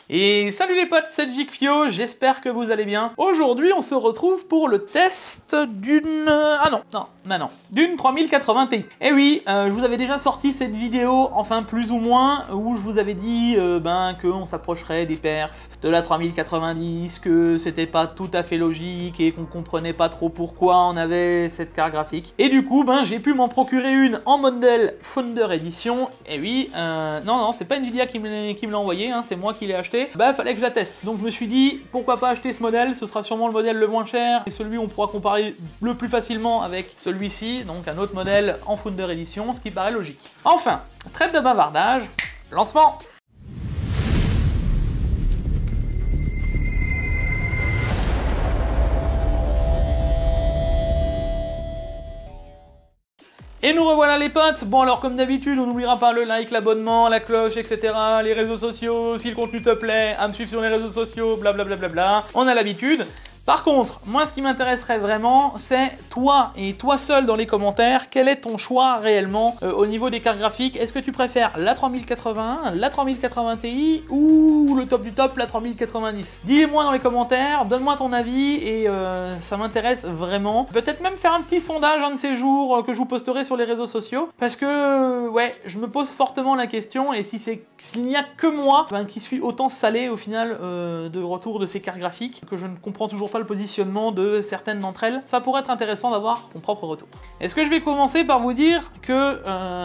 Et salut les potes, c'est Geekfio, j'espère que vous allez bien. Aujourd'hui, on se retrouve pour le test d'une... d'une 3080 Ti. Et oui, je vous avais déjà sorti cette vidéo, enfin plus ou moins, où je vous avais dit qu'on s'approcherait des perfs de la 3090, que c'était pas tout à fait logique et qu'on comprenait pas trop pourquoi on avait cette carte graphique. Et du coup, j'ai pu m'en procurer une en modèle Founder Edition. Et oui, non, c'est pas Nvidia qui me l'a envoyé, hein, c'est moi qui l'ai acheté. Fallait que je la teste. Donc je me suis dit, pourquoi pas acheter ce modèle, ce sera sûrement le modèle le moins cher et celui où on pourra comparer le plus facilement avec celui-ci, donc un autre modèle en Founder Edition, ce qui paraît logique. Enfin, trêve de bavardage, lancement. Et nous revoilà les potes. Bon alors comme d'habitude, on n'oubliera pas le like, l'abonnement, la cloche, etc. Les réseaux sociaux, si le contenu te plaît, à me suivre sur les réseaux sociaux, blablabla. On a l'habitude. Par contre, moi ce qui m'intéresserait vraiment, c'est toi et toi seul dans les commentaires, quel est ton choix réellement au niveau des cartes graphiques? Est-ce que tu préfères la 3080, la 3080 Ti ou le top du top, la 3090? Dis-le-moi dans les commentaires, donne-moi ton avis et ça m'intéresse vraiment. Peut-être même faire un petit sondage un de ces jours que je vous posterai sur les réseaux sociaux parce que ouais, je me pose fortement la question et s'il n'y a que moi qui suis autant salé au final de retour de ces cartes graphiques que je ne comprends toujours pas le positionnement de certaines d'entre elles, ça pourrait être intéressant d'avoir ton propre retour. Est-ce que je vais commencer par vous dire que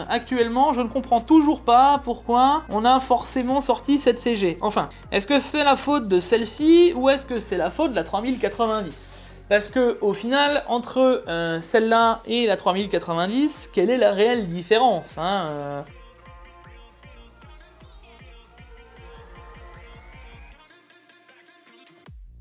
actuellement je ne comprends toujours pas pourquoi on a forcément sorti cette CG. Enfin, est-ce que c'est la faute de celle-ci ou est-ce que c'est la faute de la 3090? Parce que au final, entre celle-là et la 3090, quelle est la réelle différence, hein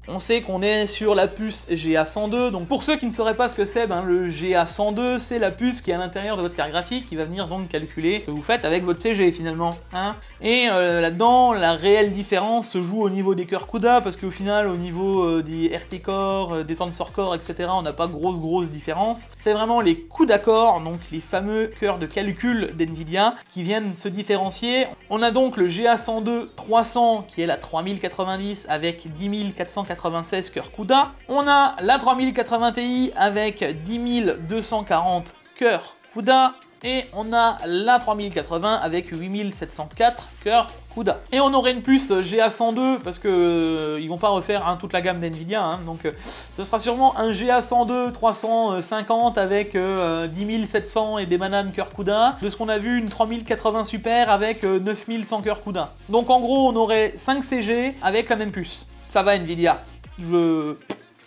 On sait qu'on est sur la puce GA102, donc pour ceux qui ne sauraient pas ce que c'est, le GA102, c'est la puce qui est à l'intérieur de votre carte graphique, qui va venir donc calculer ce que vous faites avec votre CG finalement. Hein. Et là-dedans, la réelle différence se joue au niveau des cœurs CUDA, parce qu'au final, au niveau des RT Core, des Tensor Core, etc., on n'a pas grosse différence. C'est vraiment les CUDA Core, donc les fameux cœurs de calcul d'NVIDIA, qui viennent se différencier. On a donc le GA102 300, qui est la 3090 avec 10496 cœurs CUDA. On a la 3080 Ti avec 10240 cœurs CUDA. Et on a la 3080 avec 8704 cœurs CUDA. Et on aurait une puce GA102 parce que ils vont pas refaire toute la gamme d'NVIDIA, donc ce sera sûrement un GA102 350 avec 10700 et des bananes cœurs CUDA. De ce qu'on a vu, une 3080 Super avec 9100 cœurs CUDA. Donc en gros, on aurait 5 CG avec la même puce. Ça va NVIDIA.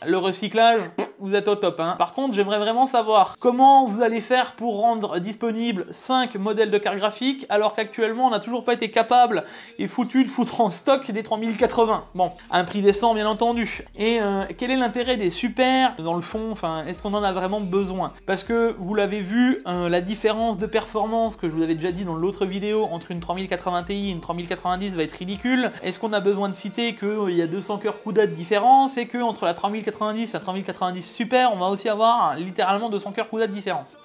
Le recyclage, vous êtes au top. Hein. Par contre, j'aimerais vraiment savoir comment vous allez faire pour rendre disponible 5 modèles de cartes graphiques alors qu'actuellement, on n'a toujours pas été capable et foutu de foutre en stock des 3080. Bon, à un prix décent, bien entendu. Et quel est l'intérêt des super dans le fond? Enfin, est-ce qu'on en a vraiment besoin? Parce que, vous l'avez vu, la différence de performance que je vous avais déjà dit dans l'autre vidéo entre une 3080 Ti et une 3090 va être ridicule. Est-ce qu'on a besoin de citer qu'il y a 200 cœurs CUDA de différence et que entre la 3090 et la 3090 Super, on va aussi avoir littéralement 200 cœurs CUDA de différence.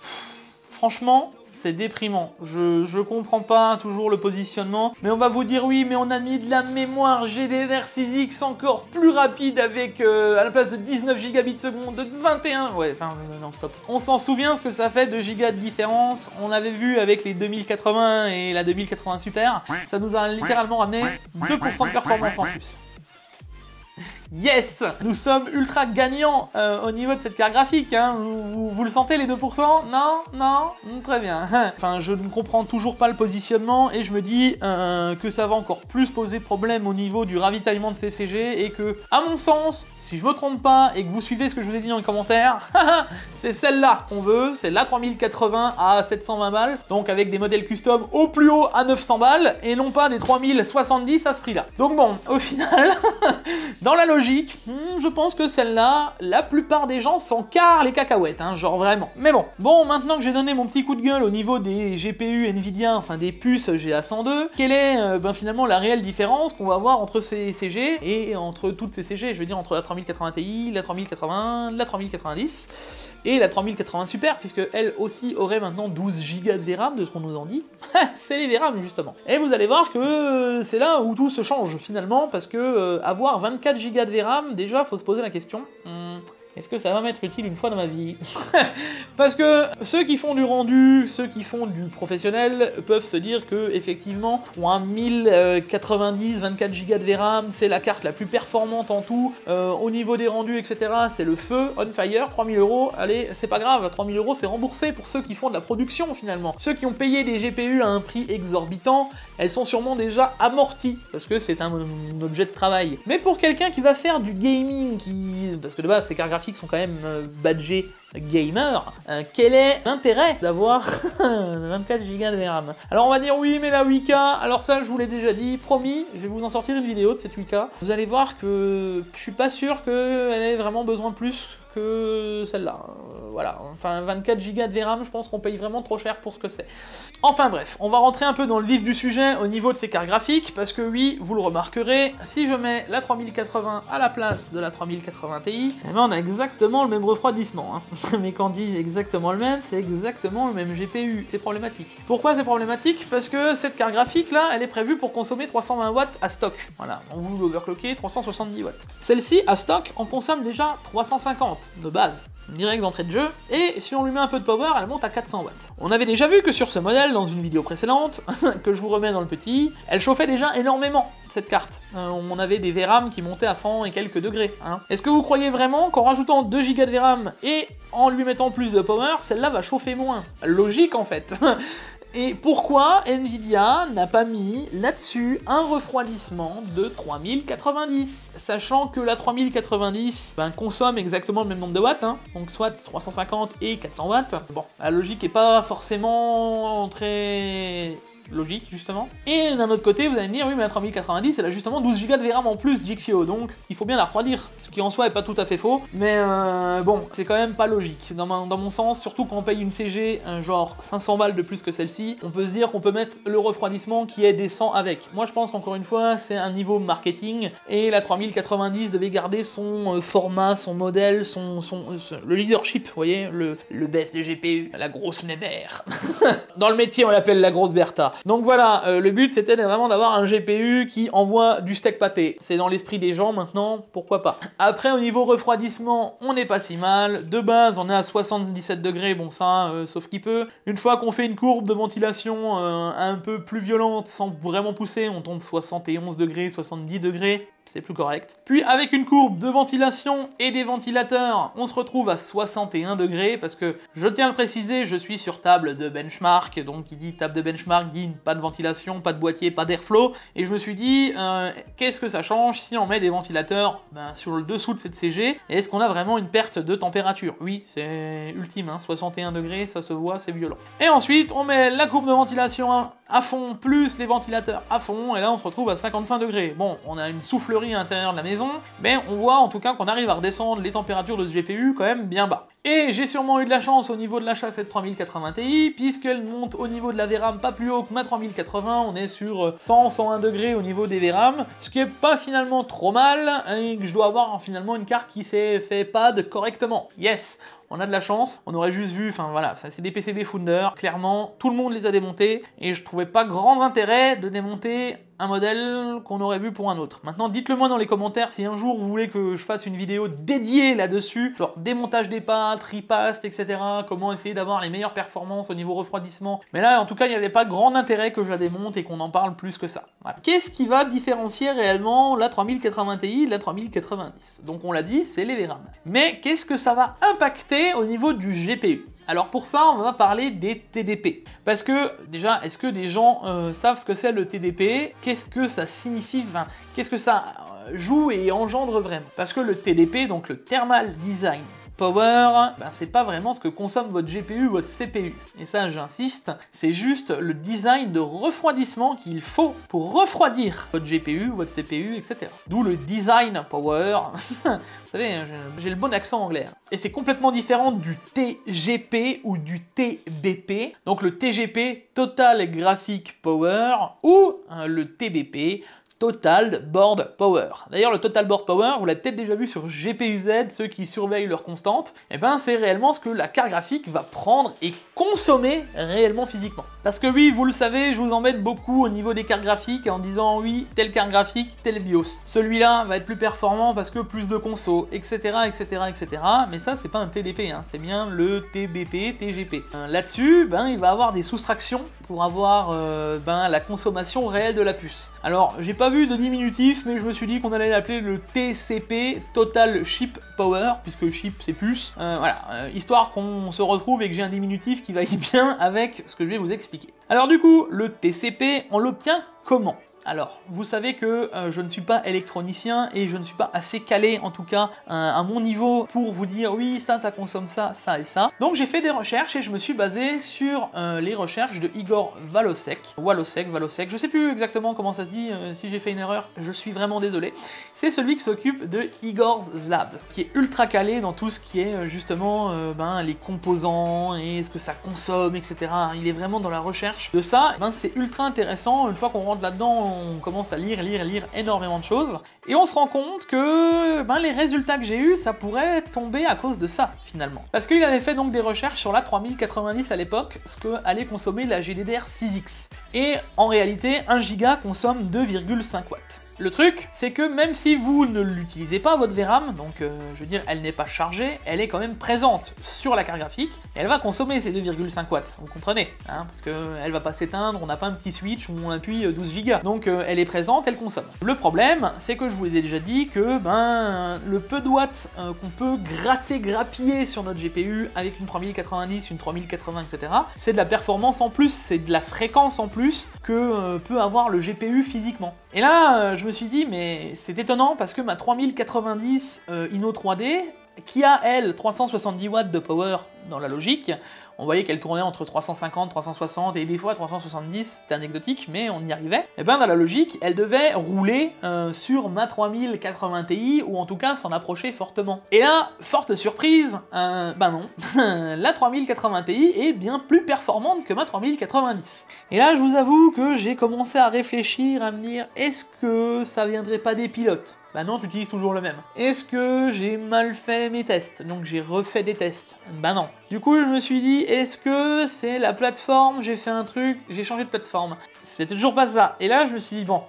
Franchement, c'est déprimant. Je comprends pas toujours le positionnement, mais on va vous dire oui, mais on a mis de la mémoire GDDR6X encore plus rapide avec, à la place de 19 gigabits seconde, de 21, ouais, enfin, non, stop. On s'en souvient ce que ça fait de gigas de différence, on avait vu avec les 2080 et la 2080 Super, ça nous a littéralement ramené 2% de performance en plus. Yes! Nous sommes ultra gagnants au niveau de cette carte graphique, hein. Vous le sentez les 2%? Non? Très bien. Enfin, je ne comprends toujours pas le positionnement et je me dis que ça va encore plus poser problème au niveau du ravitaillement de ces CG et que, à mon sens, si je me trompe pas et que vous suivez ce que je vous ai dit dans les commentaires, c'est celle-là qu'on veut, c'est la 3080 à 720 balles, donc avec des modèles custom au plus haut à 900 balles, et non pas des 3070 à ce prix-là. Donc bon, au final, dans la logique, je pense que celle-là, la plupart des gens s'en carrent les cacahuètes, hein, genre vraiment. Mais bon, maintenant que j'ai donné mon petit coup de gueule au niveau des GPU Nvidia, enfin des puces GA102, quelle est finalement la réelle différence qu'on va avoir entre ces CG et entre toutes ces CG, je veux dire entre la 3080 3080 Ti, la 3080, la 3090 et la 3080 Super, puisque elle aussi aurait maintenant 12 Go de VRAM de ce qu'on nous en dit. C'est les VRAM justement. Et vous allez voir que c'est là où tout se change finalement, parce que avoir 24 Go de VRAM, déjà faut se poser la question. Est-ce que ça va m'être utile une fois dans ma vie? Parce que ceux qui font du rendu, ceux qui font du professionnel peuvent se dire que effectivement 3090 24 Go de VRAM, c'est la carte la plus performante en tout, au niveau des rendus, etc. C'est le feu, on fire, 3000 €, allez, c'est pas grave, 3000 € c'est remboursé pour ceux qui font de la production finalement. Ceux qui ont payé des GPU à un prix exorbitant, elles sont sûrement déjà amorties, parce que c'est un objet de travail. Mais pour quelqu'un qui va faire du gaming, parce que de base ces cartes graphiques sont quand même badgés gamer, quel est l'intérêt d'avoir 24 Go de VRAM? Alors on va dire oui, mais la 8K, alors ça je vous l'ai déjà dit, promis, je vais vous en sortir une vidéo de cette 8K. Vous allez voir que je suis pas sûr qu'elle ait vraiment besoin de plus que celle-là. Voilà, enfin 24 Go de VRAM, je pense qu'on paye vraiment trop cher pour ce que c'est. Enfin bref, on va rentrer un peu dans le vif du sujet au niveau de ces cartes graphiques, parce que oui, vous le remarquerez, si je mets la 3080 à la place de la 3080 Ti, eh ben on a exactement le même refroidissement. Hein. Mais quand on dit exactement le même, c'est exactement le même GPU. C'est problématique. Pourquoi c'est problématique? Parce que cette carte graphique là, elle est prévue pour consommer 320 watts à stock. Voilà, on vous l'overclockez 370 watts. Celle-ci, à stock, on consomme déjà 350 de base, direct d'entrée de jeu, et si on lui met un peu de power, elle monte à 400 watts. On avait déjà vu que sur ce modèle, dans une vidéo précédente, que je vous remets dans le petit, elle chauffait déjà énormément, cette carte. On avait des VRAM qui montaient à 100 et quelques degrés. Hein. Est-ce que vous croyez vraiment qu'en rajoutant 2 Go de VRAM et en lui mettant plus de power, celle-là va chauffer moins? Logique en fait. Et pourquoi Nvidia n'a pas mis là-dessus un refroidissement de 3090, sachant que la 3090 consomme exactement le même nombre de watts, hein, donc soit 350 et 400 watts. Bon, la logique est pas forcément très logique justement. Et d'un autre côté, vous allez me dire oui, mais la 3090 elle a justement 12 Go de VRAM en plus GXIO, donc il faut bien la refroidir, ce qui en soi est pas tout à fait faux, mais bon, c'est quand même pas logique dans mon sens, surtout quand on paye une CG genre 500 balles de plus que celle-ci, on peut se dire qu'on peut mettre le refroidissement qui est décent avec. Moi je pense qu'encore une fois c'est un niveau marketing, et la 3090 devait garder son format, son modèle, le leadership, vous voyez, le best des GPU, la grosse mémère. Dans le métier on l'appelle la grosse Bertha. Donc voilà, le but c'était vraiment d'avoir un GPU qui envoie du steak pâté. C'est dans l'esprit des gens maintenant, pourquoi pas. Après au niveau refroidissement, on n'est pas si mal. De base, on est à 77 degrés, bon ça, sauf qu'il peut. Une fois qu'on fait une courbe de ventilation un peu plus violente, sans vraiment pousser, on tombe 71 degrés, 70 degrés. C'est plus correct. Puis avec une courbe de ventilation et des ventilateurs, on se retrouve à 61 degrés, parce que, je tiens à le préciser, je suis sur table de benchmark, donc qui dit table de benchmark dit pas de ventilation, pas de boîtier, pas d'airflow, et je me suis dit, qu'est-ce que ça change si on met des ventilateurs sur le dessous de cette CG, et est-ce qu'on a vraiment une perte de température? Oui, c'est ultime, hein, 61 degrés, ça se voit, c'est violent. Et ensuite, on met la courbe de ventilation à fond, plus les ventilateurs à fond, et là on se retrouve à 55 degrés. Bon, on a une soufflerie à l'intérieur de la maison, mais on voit en tout cas qu'on arrive à redescendre les températures de ce GPU quand même bien bas. Et j'ai sûrement eu de la chance au niveau de l'achat de cette 3080 Ti, puisqu'elle monte au niveau de la VRAM pas plus haut que ma 3080, on est sur 100-101 degrés au niveau des VRAM, ce qui est pas finalement trop mal, et que je dois avoir finalement une carte qui s'est fait pad correctement. Yes, on a de la chance, on aurait juste vu, enfin voilà, ça c'est des PCB Founder, clairement, tout le monde les a démontés, et je trouvais pas grand intérêt de démonter un modèle qu'on aurait vu pour un autre. Maintenant, dites-le moi dans les commentaires si un jour vous voulez que je fasse une vidéo dédiée là-dessus, genre démontage des pattes, ripaste, etc., comment essayer d'avoir les meilleures performances au niveau refroidissement. Mais là, en tout cas, il n'y avait pas grand intérêt que je la démonte et qu'on en parle plus que ça. Voilà. Qu'est-ce qui va différencier réellement la 3080 Ti de la 3090? Donc on l'a dit, c'est les VRAM. Mais qu'est-ce que ça va impacter au niveau du GPU? Alors pour ça, on va parler des TDP. Parce que, déjà, est-ce que des gens savent ce que c'est le TDP? Qu'est-ce que ça signifie? Enfin, qu'est-ce que ça joue et engendre vraiment? Parce que le TDP, donc le Thermal Design Power, c'est pas vraiment ce que consomme votre GPU ou votre CPU. Et ça, j'insiste, c'est juste le design de refroidissement qu'il faut pour refroidir votre GPU, votre CPU, etc. D'où le Design Power. Vous savez, j'ai le bon accent anglais. Et c'est complètement différent du TGP ou du TBP. Donc le TGP, Total Graphic Power, ou le TBP, Total Board Power. D'ailleurs, le Total Board Power, vous l'avez peut-être déjà vu sur GPU-Z, ceux qui surveillent leur constante, et ben c'est réellement ce que la carte graphique va prendre et consommer réellement physiquement. Parce que oui, vous le savez, je vous embête beaucoup au niveau des cartes graphiques en disant oui, telle carte graphique, tel BIOS. Celui-là va être plus performant parce que plus de conso, etc., etc., etc. Mais ça, c'est pas un TDP, hein, c'est bien le TBP, TGP. Là-dessus, ben, il va avoir des soustractions pour avoir la consommation réelle de la puce. Alors, j'ai pas vu de diminutif, mais je me suis dit qu'on allait l'appeler le TCP, Total Chip Power, puisque chip c'est puce. Histoire qu'on se retrouve et que j'ai un diminutif qui vaille bien avec ce que je vais vous expliquer. Alors du coup, le TCP, on l'obtient comment ? Alors, vous savez que je ne suis pas électronicien et je ne suis pas assez calé, en tout cas à mon niveau, pour vous dire oui, ça consomme ça, ça et ça. Donc j'ai fait des recherches et je me suis basé sur les recherches de Igor Walosek, je sais plus exactement comment ça se dit, si j'ai fait une erreur, je suis vraiment désolé. C'est celui qui s'occupe de Igor's Lab, qui est ultra calé dans tout ce qui est justement les composants et ce que ça consomme, etc. Il est vraiment dans la recherche de ça, c'est ultra intéressant, une fois qu'on rentre là-dedans, on commence à lire énormément de choses, et on se rend compte que les résultats que j'ai eus, ça pourrait tomber à cause de ça, finalement. Parce qu'il avait fait donc des recherches sur la 3090 à l'époque, ce que allait consommer la GDDR6X. Et en réalité, 1 Go consomme 2,5 watts. Le truc, c'est que même si vous ne l'utilisez pas, votre VRAM, donc je veux dire, elle n'est pas chargée, elle est quand même présente sur la carte graphique, et elle va consommer ces 2,5 watts, vous comprenez, hein, parce qu'elle va pas s'éteindre, on n'a pas un petit switch où on appuie 12 Go, donc elle est présente, elle consomme. Le problème, c'est que je vous ai déjà dit que le peu de watts qu'on peut grappiller sur notre GPU avec une 3090, une 3080, etc., c'est de la performance en plus, c'est de la fréquence en plus que peut avoir le GPU physiquement. Et là, je me suis dit, mais c'est étonnant parce que ma 3090 Inno 3D, qui a, elle, 370 watts de power dans la logique, on voyait qu'elle tournait entre 350, 360 et des fois 370, c'était anecdotique, mais on y arrivait. Et dans la logique, elle devait rouler sur ma 3080 Ti, ou en tout cas s'en approcher fortement. Et là, forte surprise, non, la 3080 Ti est bien plus performante que ma 3090. Et là, je vous avoue que j'ai commencé à réfléchir, à me dire, est-ce que ça viendrait pas des pilotes ? Bah non, tu utilises toujours le même. Est-ce que j'ai mal fait mes tests? Donc j'ai refait des tests. Bah non. Du coup, je me suis dit, est-ce que c'est la plateforme? J'ai fait un truc, j'ai changé de plateforme. C'était toujours pas ça. Et là, je me suis dit, bon,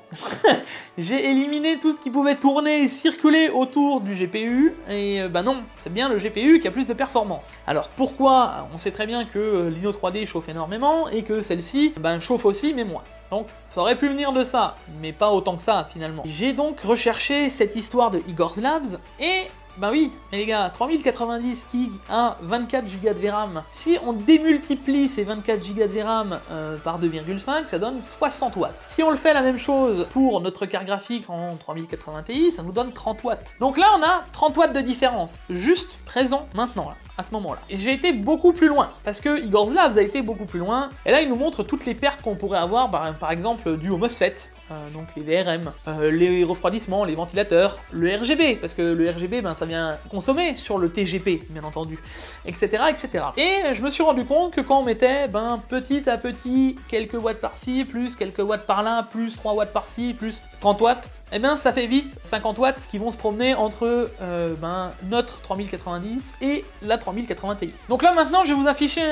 j'ai éliminé tout ce qui pouvait tourner et circuler autour du GPU. Et bah non, c'est bien le GPU qui a plus de performance. Alors pourquoi? On sait très bien que l'Inno 3D chauffe énormément et que celle-ci, chauffe aussi, mais moins. Donc, ça aurait pu venir de ça, mais pas autant que ça, finalement. J'ai donc recherché cette histoire de Igor's Labs, et bah oui, mais les gars, 3090 gigs à 24 Go de VRAM, si on démultiplie ces 24 Go de VRAM par 2,5, ça donne 60 watts. Si on le fait la même chose pour notre carte graphique en 3080 Ti, ça nous donne 30 watts. Donc là, on a 30 watts de différence, juste présent maintenant, là, à ce moment-là. Et j'ai été beaucoup plus loin, parce que Igor's Labs a été beaucoup plus loin, et là, il nous montre toutes les pertes qu'on pourrait avoir, par exemple, dues au MOSFET, donc les VRM, les refroidissements, les ventilateurs, le RGB, parce que le RGB, ça vient consommer sur le TGP, bien entendu, etc., etc. Et je me suis rendu compte que quand on mettait, petit à petit, quelques watts par-ci, plus quelques watts par-là, plus 3 watts par-ci, plus 30 watts, eh bien ça fait vite 50 watts qui vont se promener entre notre 3090 et la 3080 Ti. Donc là maintenant je vais vous afficher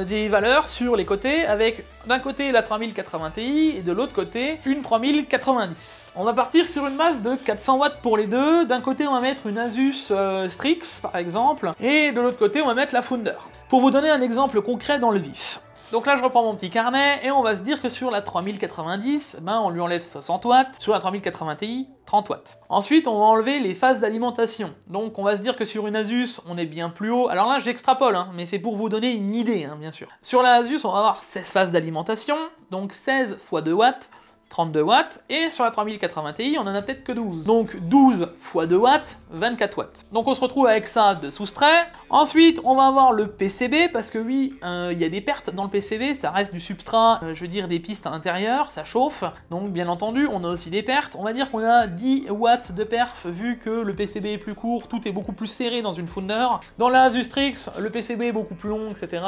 des valeurs sur les côtés avec d'un côté la 3080 Ti et de l'autre côté une 3090. On va partir sur une masse de 400 watts pour les deux. D'un côté on va mettre une Asus Strix par exemple et de l'autre côté on va mettre la Founder. Pour vous donner un exemple concret dans le vif. Donc là je reprends mon petit carnet et on va se dire que sur la 3090, on lui enlève 60 watts, sur la 3080 Ti, 30 watts. Ensuite on va enlever les phases d'alimentation. Donc on va se dire que sur une Asus, on est bien plus haut. Alors là j'extrapole, mais c'est pour vous donner une idée, bien sûr. Sur la Asus, on va avoir 16 phases d'alimentation, donc 16 x 2 watts, 32 watts, et sur la 3080 Ti, on en a peut-être que 12. Donc 12 x 2 watts, 24 watts. Donc on se retrouve avec ça de soustrait. Ensuite, on va avoir le PCB, parce que oui, il y a des pertes dans le PCB, ça reste du substrat, je veux dire des pistes à l'intérieur, ça chauffe. Donc bien entendu, on a aussi des pertes. On va dire qu'on a 10 watts de perf, vu que le PCB est plus court, tout est beaucoup plus serré dans une Founder. Dans la Asus Strix, le PCB est beaucoup plus long, etc.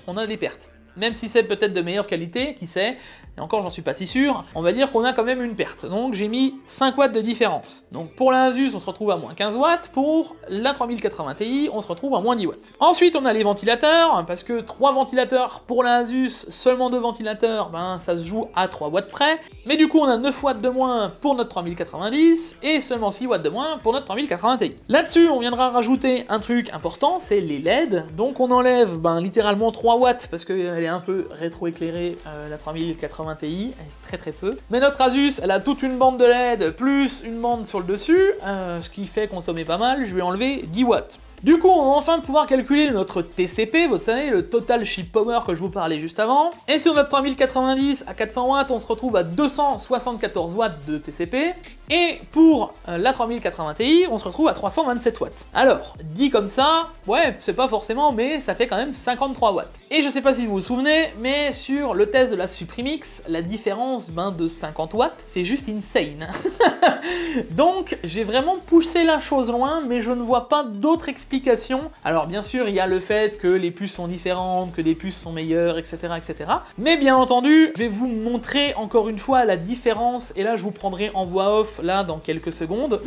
On a des pertes. même si c'est peut-être de meilleure qualité, qui sait, et encore j'en suis pas si sûr, on va dire qu'on a quand même une perte. Donc j'ai mis 5 watts de différence. Donc pour la Asus, on se retrouve à moins 15 watts, pour la 3080 Ti, on se retrouve à moins 10 watts. Ensuite on a les ventilateurs, parce que 3 ventilateurs pour la Asus, seulement 2 ventilateurs, ben ça se joue à 3 watts près, mais du coup on a 9 watts de moins pour notre 3090, et seulement 6 watts de moins pour notre 3080 Ti. Là-dessus, on viendra rajouter un truc important, c'est les LED, donc on enlève littéralement 3 watts, parce qu'elle est un peu rétro-éclairée, la 3080 Ti, elle est très peu. Mais notre Asus, elle a toute une bande de LED, plus une bande sur le dessus, ce qui fait consommer pas mal, je vais enlever 10 watts. Du coup, on va enfin pouvoir calculer notre TCP, vous savez, le Total Chip Power que je vous parlais juste avant. Et sur notre 3090 à 400 watts, on se retrouve à 274 watts de TCP. Et pour la 3080 Ti, on se retrouve à 327 watts. Alors, dit comme ça, ouais, c'est pas forcément, mais ça fait quand même 53 watts. Et je sais pas si vous vous souvenez, mais sur le test de la Supremix, la différence de 50 watts, c'est juste insane. Donc, j'ai vraiment poussé la chose loin, mais je ne vois pas d'autre explication. Alors bien sûr, il y a le fait que les puces sont différentes, que les puces sont meilleures, etc., etc. Mais bien entendu, je vais vous montrer encore une fois la différence, et là je vous prendrai en voix off, là, dans quelques secondes.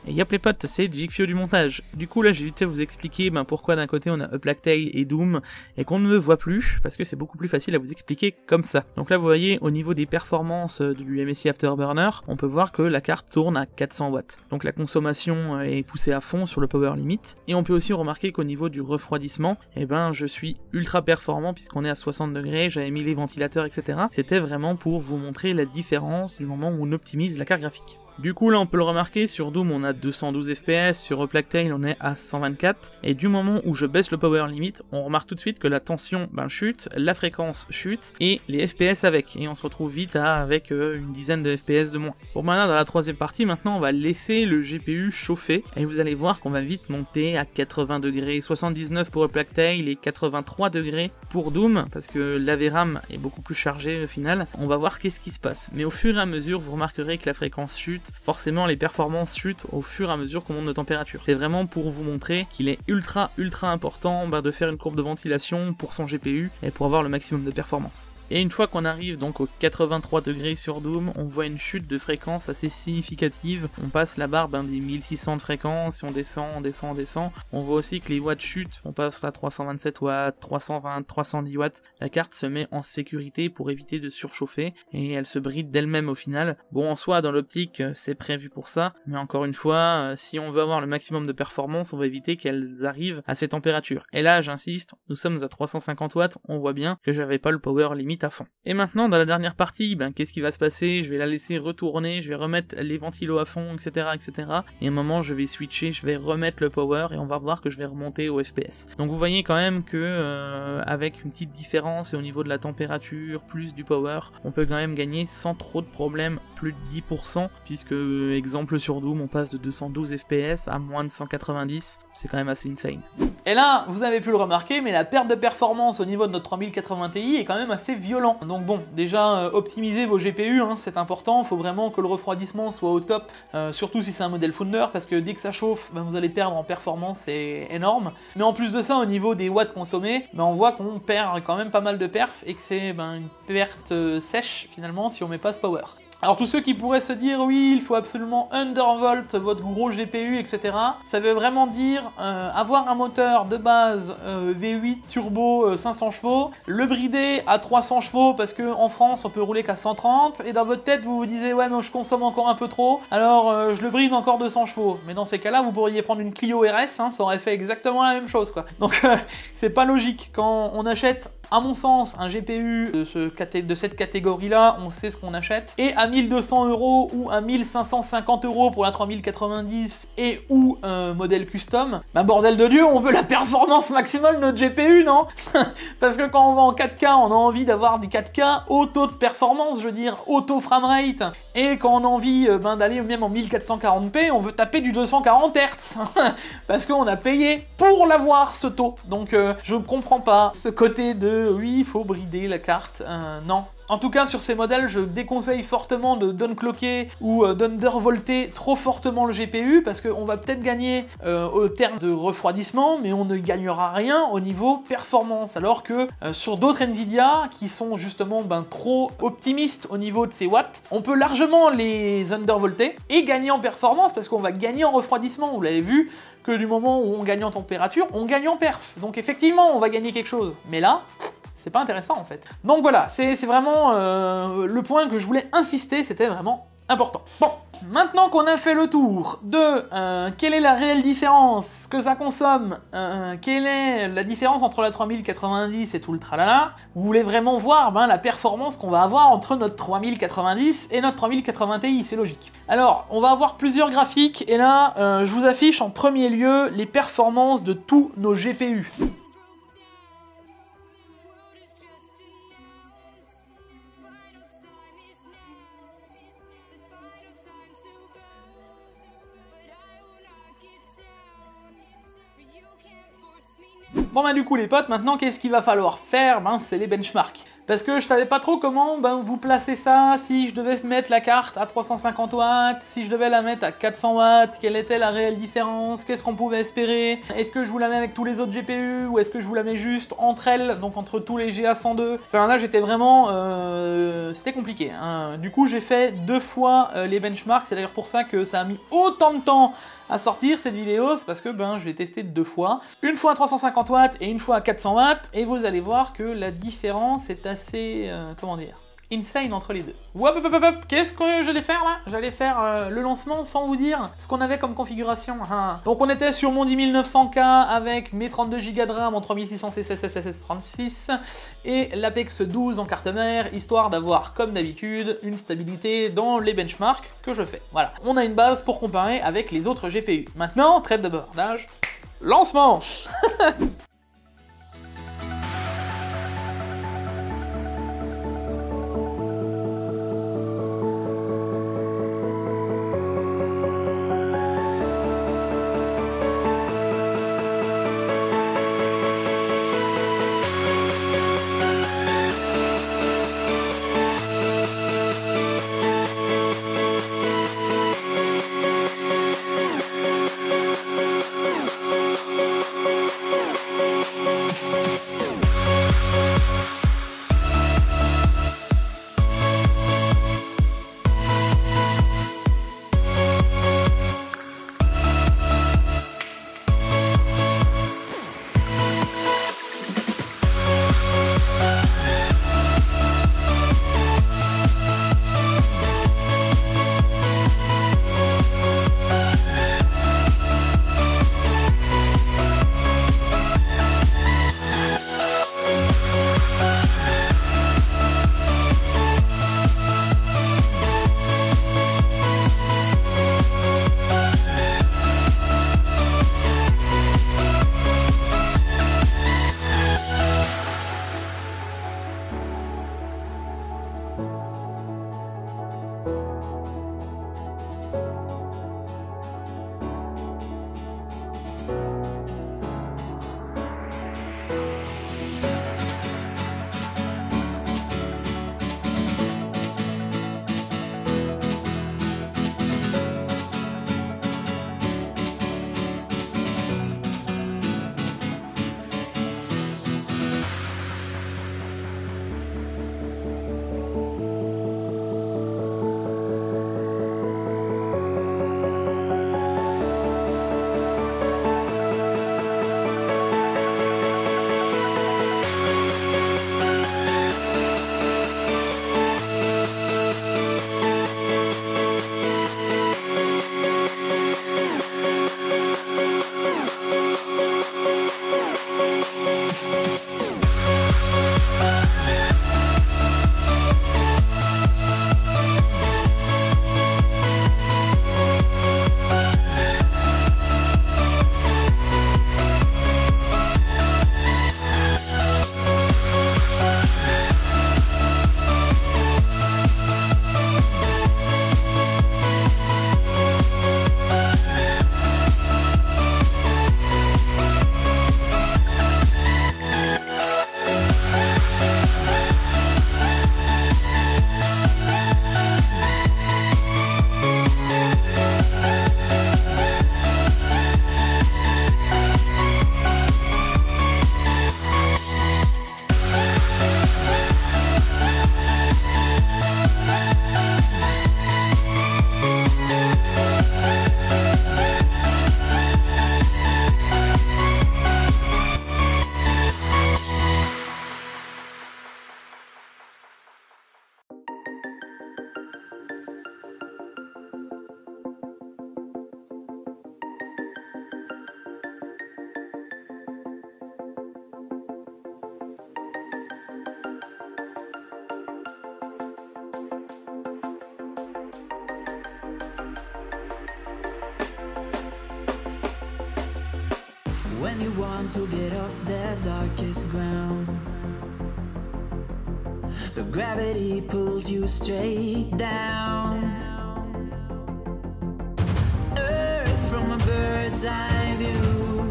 Et yop les potes, c'est Jigfio du montage. Du coup là j'ai vite fait vous expliquer pourquoi d'un côté on a Up Like Tail et Doom et qu'on ne me voit plus, parce que c'est beaucoup plus facile à vous expliquer comme ça. Donc là vous voyez au niveau des performances du MSI Afterburner, on peut voir que la carte tourne à 400 watts. Donc la consommation est poussée à fond sur le power limit. Et on peut aussi remarquer qu'au niveau du refroidissement, je suis ultra performant puisqu'on est à 60 degrés, j'avais mis les ventilateurs, etc. C'était vraiment pour vous montrer la différence du moment où on optimise la carte graphique. Du coup là on peut le remarquer, sur Doom on a 212 FPS, sur Up Like Tail on est à 124, et du moment où je baisse le power limit, on remarque tout de suite que la tension chute, la fréquence chute, et les FPS avec, et on se retrouve vite avec une dizaine de FPS de moins. Bon maintenant dans la troisième partie, maintenant on va laisser le GPU chauffer, et vous allez voir qu'on va vite monter à 80 degrés, 79 pour Up Like Tail et 83 degrés pour Doom, parce que la VRAM est beaucoup plus chargée au final. On va voir qu'est-ce qui se passe, mais au fur et à mesure vous remarquerez que la fréquence chute, forcément les performances chutent au fur et à mesure qu'on monte de température. C'est vraiment pour vous montrer qu'il est ultra important de faire une courbe de ventilation pour son GPU et pour avoir le maximum de performance. Et une fois qu'on arrive donc aux 83 degrés sur Doom, on voit une chute de fréquence assez significative. On passe la barre des 1600 de fréquence, et on descend. On voit aussi que les watts chutent, on passe à 327 watts, 320, 310 watts. La carte se met en sécurité pour éviter de surchauffer, et elle se bride d'elle-même au final. Bon, en soi, dans l'optique, c'est prévu pour ça, mais encore une fois, si on veut avoir le maximum de performance, on va éviter qu'elles arrivent à ces températures. Et là, j'insiste, nous sommes à 350 watts, on voit bien que j'avais pas le power limit à fond. Et maintenant dans la dernière partie, qu'est-ce qui va se passer? Je vais la laisser retourner, je vais remettre les ventilos à fond, etc., etc. Et à un moment je vais switcher, je vais remettre le power et on va voir que je vais remonter au FPS. Donc vous voyez quand même que avec une petite différence et au niveau de la température plus du power, on peut quand même gagner sans trop de problèmes plus de 10%, puisque exemple sur Doom on passe de 212 FPS à moins de 190, c'est quand même assez insane. Et là, vous avez pu le remarquer, mais la perte de performance au niveau de notre 3080 Ti est quand même assez violent. Donc bon, déjà, optimisez vos GPU, c'est important, il faut vraiment que le refroidissement soit au top, surtout si c'est un modèle Founder, parce que dès que ça chauffe, vous allez perdre en performance, c'est énorme. Mais en plus de ça, au niveau des watts consommés, on voit qu'on perd quand même pas mal de perf, et que c'est une perte sèche, finalement, si on met pas ce power. Alors tous ceux qui pourraient se dire oui, il faut absolument undervolt votre gros GPU, etc. Ça veut vraiment dire avoir un moteur de base V8 turbo 500 chevaux, le brider à 300 chevaux parce qu'en France on peut rouler qu'à 130, et dans votre tête vous vous disiez ouais mais je consomme encore un peu trop, alors je le bride encore 200 chevaux. Mais dans ces cas-là vous pourriez prendre une Clio RS, ça aurait fait exactement la même chose quoi. Donc c'est pas logique. Quand on achète à mon sens, un GPU de cette catégorie-là, on sait ce qu'on achète. Et à 1200 € ou à 1550 € pour la 3090 et ou un modèle custom, bordel de Dieu, on veut la performance maximale de notre GPU, non? Parce que quand on va en 4K, on a envie d'avoir des 4K auto de performance, je veux dire, auto framerate. Et quand on a envie d'aller même en 1440p, on veut taper du 240 Hz. Parce qu'on a payé pour l'avoir, ce taux. Donc je ne comprends pas ce côté de oui, il faut brider la carte. Non. En tout cas, sur ces modèles, je déconseille fortement de downclocker ou d'undervolter trop fortement le GPU, parce qu'on va peut-être gagner au terme de refroidissement, mais on ne gagnera rien au niveau performance, alors que sur d'autres Nvidia, qui sont justement trop optimistes au niveau de ces watts, on peut largement les undervolter et gagner en performance, parce qu'on va gagner en refroidissement, vous l'avez vu, que du moment où on gagne en température, on gagne en perf. Donc effectivement, on va gagner quelque chose. Mais là, c'est pas intéressant en fait. Donc voilà, c'est vraiment le point que je voulais insister, c'était vraiment important. Bon, maintenant qu'on a fait le tour de quelle est la réelle différence que ça consomme, quelle est la différence entre la 3090 et tout le tralala, vous voulez vraiment voir la performance qu'on va avoir entre notre 3090 et notre 3080 Ti, c'est logique. Alors, on va avoir plusieurs graphiques, et là, je vous affiche en premier lieu les performances de tous nos GPU. Bon du coup les potes, maintenant qu'est-ce qu'il va falloir faire? C'est les benchmarks. Parce que je savais pas trop comment vous placer ça, si je devais mettre la carte à 350 watts, si je devais la mettre à 400 watts, quelle était la réelle différence, qu'est-ce qu'on pouvait espérer, est-ce que je vous la mets avec tous les autres GPU, ou est-ce que je vous la mets juste entre elles, donc entre tous les GA102. Enfin là j'étais vraiment... c'était compliqué. Hein. Du coup j'ai fait 2 fois les benchmarks, c'est d'ailleurs pour ça que ça a mis autant de temps à sortir cette vidéo, c'est parce que je l'ai testé 2 fois. Une fois à 350 watts et une fois à 400 watts, et vous allez voir que la différence est assez, comment dire, insane entre les deux. Hop, hop, hop, hop. Qu'est-ce que j'allais faire là? J'allais faire le lancement sans vous dire ce qu'on avait comme configuration. Donc on était sur mon 10900K avec mes 32 Go de RAM en 3600 SSSS36 et l'Apex 12 en carte mère, histoire d'avoir comme d'habitude une stabilité dans les benchmarks que je fais. Voilà, on a une base pour comparer avec les autres GPU. Maintenant, trêve de bavardage, lancement. When you want to get off the darkest ground, but gravity pulls you straight down. Earth from a bird's eye view.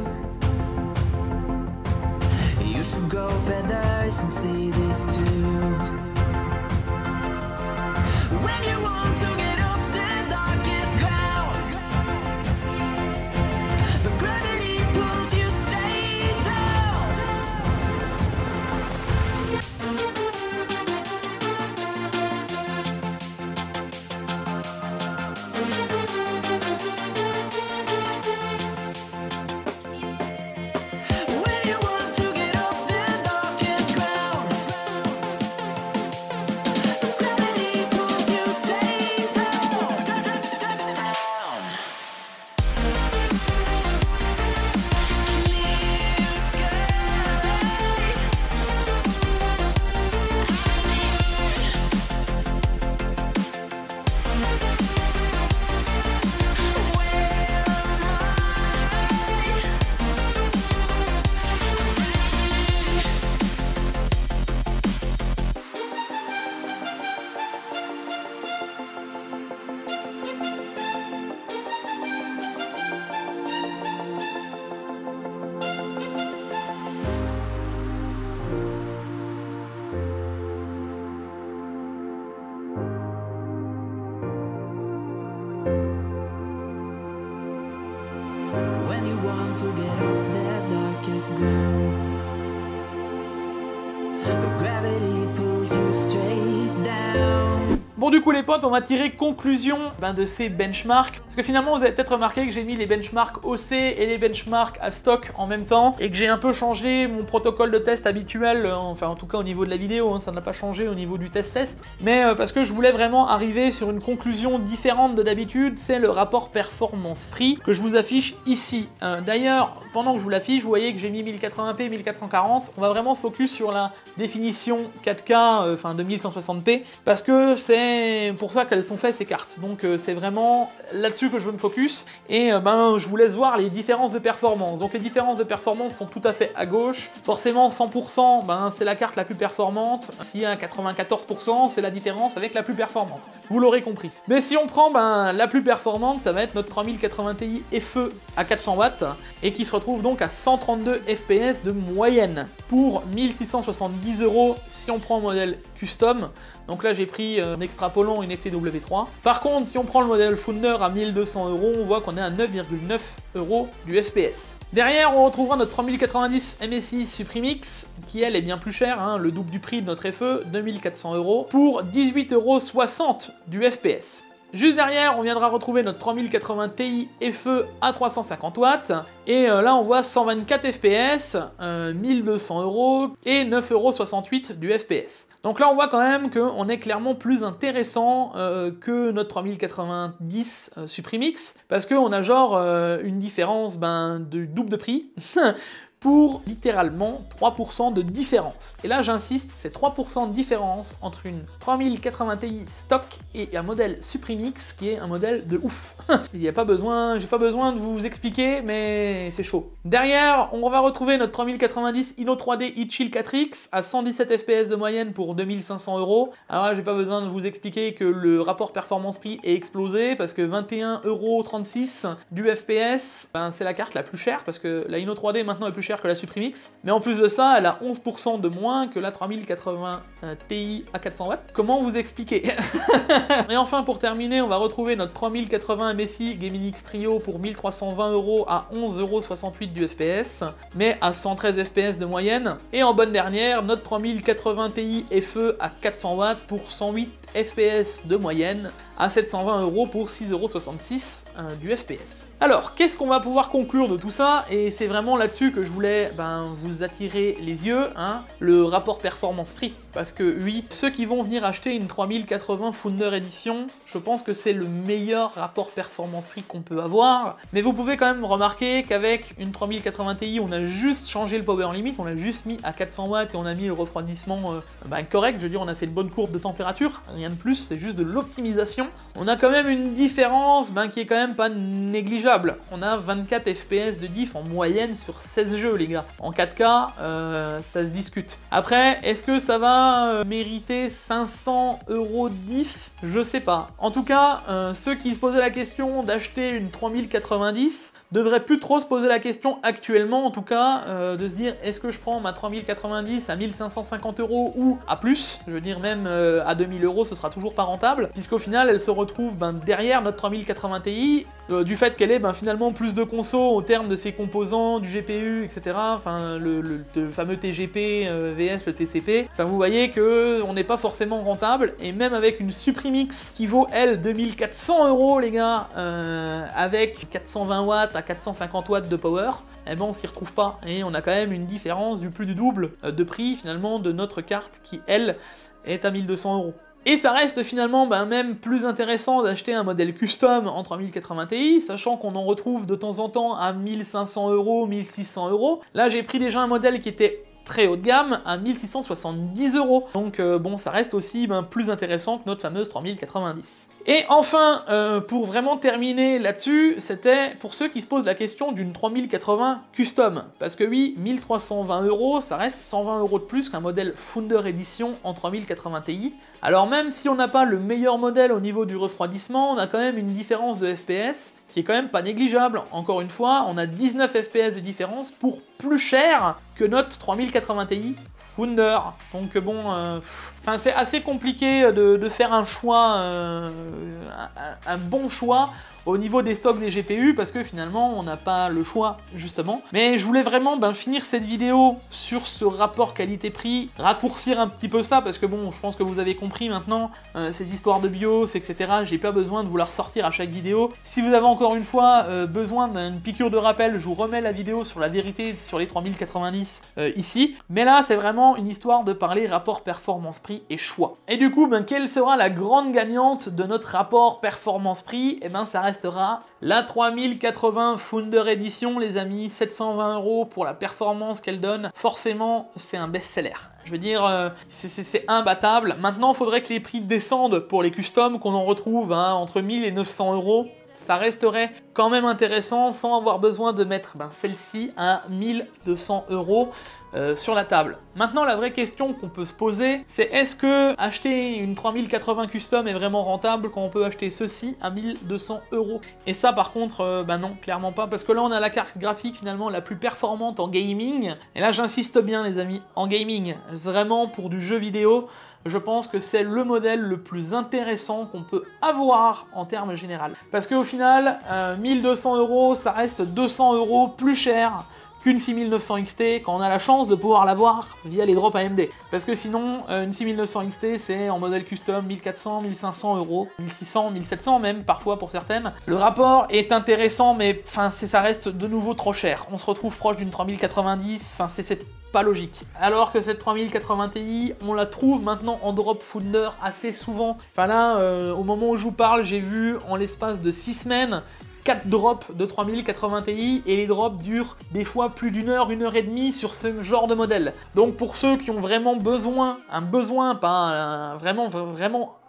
You should grow feathers and see this too. When you want to get off the darkest ground, but gravity pulls you straight down. When you want to get off the darkest ground, but gravity pulls you straight down. Clear sky. When you want to get off the darkest ground, but gravity pulls you straight down. Bon, du coup les potes, on va tirer conclusion de ces benchmarks, parce que finalement vous avez peut-être remarqué que j'ai mis les benchmarks OC et les benchmarks à stock en même temps, et que j'ai un peu changé mon protocole de test habituel, enfin en tout cas au niveau de la vidéo, hein, ça n'a pas changé au niveau du test, mais parce que je voulais vraiment arriver sur une conclusion différente de d'habitude, c'est le rapport performance-prix que je vous affiche ici. D'ailleurs, pendant que je vous l'affiche, vous voyez que j'ai mis 1080p, 1440, on va vraiment se focus sur la définition 4K, enfin 2160p, parce que c'est pour ça qu'elles sont faites ces cartes, donc c'est vraiment là-dessus que je veux me focus, et je vous laisse voir les différences de performance. Donc les différences de performance sont tout à fait à gauche, forcément 100% c'est la carte la plus performante, s'il y a 94% c'est la différence avec la plus performante, vous l'aurez compris. Mais si on prend la plus performante, ça va être notre 3080 Ti FE à 400 watts, et qui se retrouve donc à 132 fps de moyenne, pour 1670 € si on prend le modèle custom. Donc là j'ai pris en extrapolant une FTW3. Par contre, si on prend le modèle Founder à 1200 €, on voit qu'on est à 9,9 € du FPS. Derrière, on retrouvera notre 3090 MSI Supremix, qui elle est bien plus chère, hein, le double du prix de notre FE, 2400 € pour 18,60 € du FPS. Juste derrière, on viendra retrouver notre 3080 Ti FE à 350 watts, et là on voit 124 fps, 1200 € et 9,68 € du FPS. Donc là on voit quand même qu'on est clairement plus intéressant que notre 3090 Supremix, parce qu'on a genre une différence de double de prix, pour littéralement 3% de différence. Et là j'insiste, c'est 3% de différence entre une 3080 Ti stock et un modèle Supremix qui est un modèle de ouf. Il n'y a pas besoin, j'ai pas besoin de vous expliquer, mais c'est chaud. Derrière, on va retrouver notre 3090 Inno3D eChill 4X à 117 fps de moyenne pour 2500 €. Alors là, j'ai pas besoin de vous expliquer que le rapport performance-prix est explosé, parce que 21,36 € du FPS, c'est la carte la plus chère, parce que la Inno3D maintenant est plus chère que la Supremix, mais en plus de ça, elle a 11% de moins que la 3080 Ti à 400 watts. Comment vous expliquer? Et enfin, pour terminer, on va retrouver notre 3080 MSI Gaming X Trio pour 1320 € à 11,68 € du FPS, mais à 113 fps de moyenne. Et en bonne dernière, notre 3080 Ti FE à 400 watts pour 108 fps de moyenne, à 720 € pour 6,66 € du FPS. Alors, qu'est-ce qu'on va pouvoir conclure de tout ça? Et c'est vraiment là-dessus que je voulais vous attirer les yeux, hein, le rapport performance-prix. Parce que oui, ceux qui vont venir acheter une 3080 Founder Edition, je pense que c'est le meilleur rapport performance-prix qu'on peut avoir. Mais vous pouvez quand même remarquer qu'avec une 3080 Ti, on a juste changé le power limit, on l'a juste mis à 400 watts et on a mis le refroidissement correct. Je veux dire, on a fait une bonne courbe de température, rien de plus, c'est juste de l'optimisation. résolution, on a quand même une différence qui est quand même pas négligeable. On a 24 FPS de diff en moyenne sur 16 jeux, les gars. En 4K, ça se discute. Après, est-ce que ça va mériter 500 € de diff? Je sais pas. En tout cas, ceux qui se posaient la question d'acheter une 3090 devraient plus trop se poser la question actuellement, en tout cas, de se dire est-ce que je prends ma 3090 à 1550 € ou à plus? Je veux dire, même à 2000 € ce sera toujours pas rentable, puisqu'au final elle se retrouve derrière notre 3080 Ti, du fait qu'elle est finalement plus de conso au terme de ses composants, du GPU, etc. Enfin, le fameux TGP vs le TCP. Enfin, vous voyez que on n'est pas forcément rentable, et même avec une Suprimix qui vaut elle 2400 €, les gars, avec 420 watts à 450 watts de power, eh ben on s'y retrouve pas, et on a quand même une différence du plus du double de prix finalement de notre carte qui elle est à 1200 €. Et ça reste finalement même plus intéressant d'acheter un modèle custom en 3080 Ti, sachant qu'on en retrouve de temps en temps à 1500 €, 1600 €. Là j'ai pris déjà un modèle qui était très haut de gamme à 1670 €. Donc bon, ça reste aussi plus intéressant que notre fameuse 3090. Et enfin, pour vraiment terminer là-dessus, c'était pour ceux qui se posent la question d'une 3080 custom. Parce que oui, 1320 €, ça reste 120 € de plus qu'un modèle Founder Edition en 3080 Ti. Alors même si on n'a pas le meilleur modèle au niveau du refroidissement, on a quand même une différence de FPS qui est quand même pas négligeable. Encore une fois, on a 19 FPS de différence pour plus cher que notre 3080 Ti Founder. Donc bon, c'est assez compliqué de faire un choix, un bon choix au niveau des stocks des GPU, parce que finalement on n'a pas le choix justement. Mais je voulais vraiment finir cette vidéo sur ce rapport qualité-prix, raccourcir un petit peu ça, parce que bon, je pense que vous avez compris maintenant, ces histoires de BIOS, etc., j'ai pas besoin de vous la ressortir à chaque vidéo. Si vous avez encore une fois besoin d'une piqûre de rappel, je vous remets la vidéo sur la vérité sur les 3090 ici. Mais là c'est vraiment une histoire de parler rapport performance-prix et choix. Et du coup, quelle sera la grande gagnante de notre rapport performance-prix? Et ça restera la 3080 Founder Edition, les amis, 720 € pour la performance qu'elle donne. Forcément, c'est un best-seller. Je veux dire, c'est imbattable. Maintenant, il faudrait que les prix descendent pour les customs, qu'on en retrouve entre 1000 et 900 €. Ça resterait quand même intéressant sans avoir besoin de mettre celle-ci à 1200 € sur la table. Maintenant, la vraie question qu'on peut se poser, c'est est-ce que acheter une 3080 custom est vraiment rentable quand on peut acheter ceci à 1200 €? Et ça, par contre, non, clairement pas, parce que là, on a la carte graphique finalement la plus performante en gaming. Et là, j'insiste bien, les amis, en gaming, vraiment pour du jeu vidéo, je pense que c'est le modèle le plus intéressant qu'on peut avoir en termes général. Parce qu'au final, 1200 €, ça reste 200 € plus cher qu'une 6900 XT quand on a la chance de pouvoir l'avoir via les drops AMD. Parce que sinon, une 6900 XT, c'est en modèle custom 1400, 1500 €, 1600, 1700 même, parfois pour certaines. Le rapport est intéressant, mais ça reste de nouveau trop cher. On se retrouve proche d'une 3090, c'est pas logique. Alors que cette 3080 Ti, on la trouve maintenant en drop Founder assez souvent. Là, au moment où je vous parle, j'ai vu en l'espace de 6 semaines 4 drops de 3080 Ti, et les drops durent des fois plus d'une heure, 1 heure et demie sur ce genre de modèle. Donc pour ceux qui ont vraiment besoin, vraiment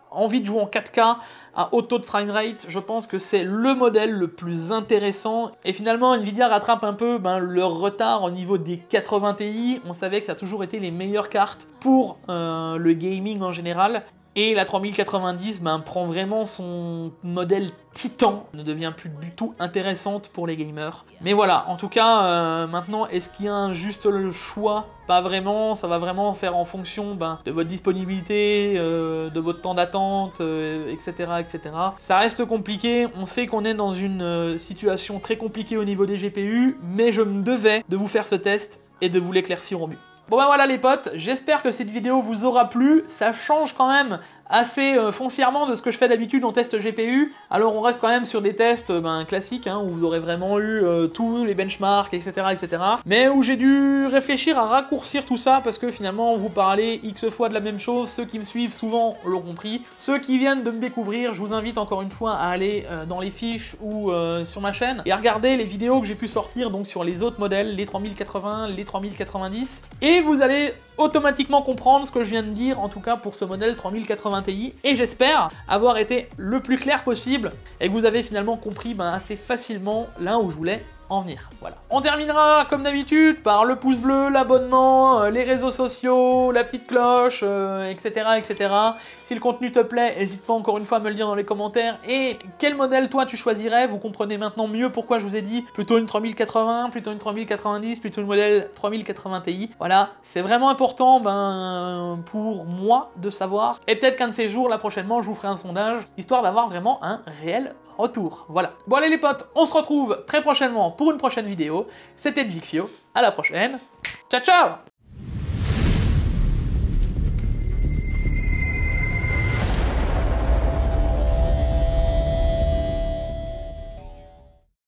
envie de jouer en 4K à haut taux de framerate, je pense que c'est le modèle le plus intéressant. Et finalement, Nvidia rattrape un peu leur retard au niveau des 80 Ti. On savait que ça a toujours été les meilleures cartes pour le gaming en général. Et la 3090 prend vraiment son modèle titan, ne devient plus du tout intéressante pour les gamers. Mais voilà, en tout cas, maintenant, est-ce qu'il y a un juste le choix? Pas vraiment, ça va vraiment faire en fonction de votre disponibilité, de votre temps d'attente, etc., etc. Ça reste compliqué, on sait qu'on est dans une situation très compliquée au niveau des GPU, mais je me devais de vous faire ce test et de vous l'éclaircir au mieux. Bon voilà les potes, j'espère que cette vidéo vous aura plu, ça change quand même assez foncièrement de ce que je fais d'habitude en test GPU. Alors on reste quand même sur des tests classiques, où vous aurez vraiment eu tous les benchmarks, etc., etc. Mais où j'ai dû réfléchir à raccourcir tout ça, parce que finalement vous parlez X fois de la même chose, ceux qui me suivent souvent l'ont compris. Ceux qui viennent de me découvrir, je vous invite encore une fois à aller dans les fiches ou sur ma chaîne, et à regarder les vidéos que j'ai pu sortir donc sur les autres modèles, les 3080, les 3090, et vous allez automatiquement comprendre ce que je viens de dire, en tout cas pour ce modèle 3080 Ti, et j'espère avoir été le plus clair possible, et que vous avez finalement compris assez facilement là où je voulais en venir. Voilà. On terminera comme d'habitude par le pouce bleu, l'abonnement, les réseaux sociaux, la petite cloche, etc., etc. Si le contenu te plaît, n'hésite pas encore une fois à me le dire dans les commentaires. Et quel modèle toi tu choisirais? Vous comprenez maintenant mieux pourquoi je vous ai dit plutôt une 3080, plutôt une 3090, plutôt une modèle 3080 Ti. Voilà, c'est vraiment important pour moi de savoir. Et peut-être qu'un de ces jours, là prochainement, je vous ferai un sondage, histoire d'avoir vraiment un réel retour. Voilà. Bon allez les potes, on se retrouve très prochainement pour une prochaine vidéo. C'était Geekfio, à la prochaine. Ciao ciao!